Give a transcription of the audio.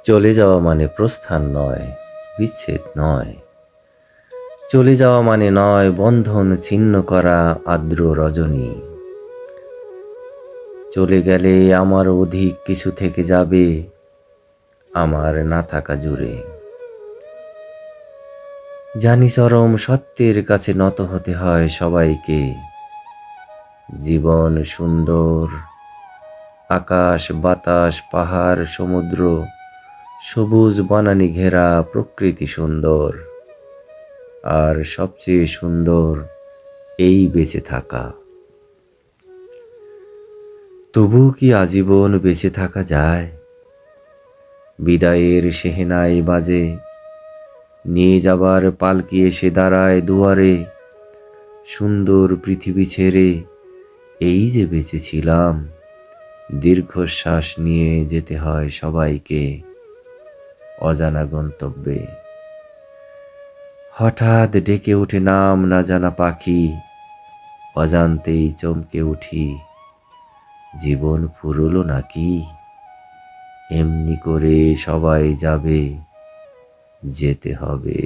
চলে যাওয়া মানে প্রস্থান নয়, বিচ্ছেদ নয়। চলে যাওয়া মানে নয় বন্ধন ছিন্ন করা আর্দ্র রজনী। চলে গেলে আমার অধিক কিছু থেকে যাবে আমার না থাকা জুড়ে। জানি চরম সত্যের কাছে নত হতে হয় সবাইকে। জীবন সুন্দর, আকাশ বাতাস পাহাড় সমুদ্র, সবুজ বনানী ঘেরা প্রকৃতি সুন্দর। আর সবচেয়ে সুন্দর এই বেঁচে থাকা। তবু কি আজীবন বেঁচে থাকা যায়? বিদায়ের সেহেনাই বাজে, নিয়ে যাবার পালকি এসে দাঁড়ায় দুয়ারে। সুন্দর পৃথিবী ছেড়ে এই যে বেঁচেছিলাম, দীর্ঘশ্বাস নিয়ে যেতে হয় সবাইকে অজানা গন্তব্যে। হঠাৎ ডেকে ওঠে নাম না জানা পাখি, অজান্তেই চমকে উঠি। জীবন ফুরলো নাকি? এমনি করে সবাই যাবে, যেতে হবে।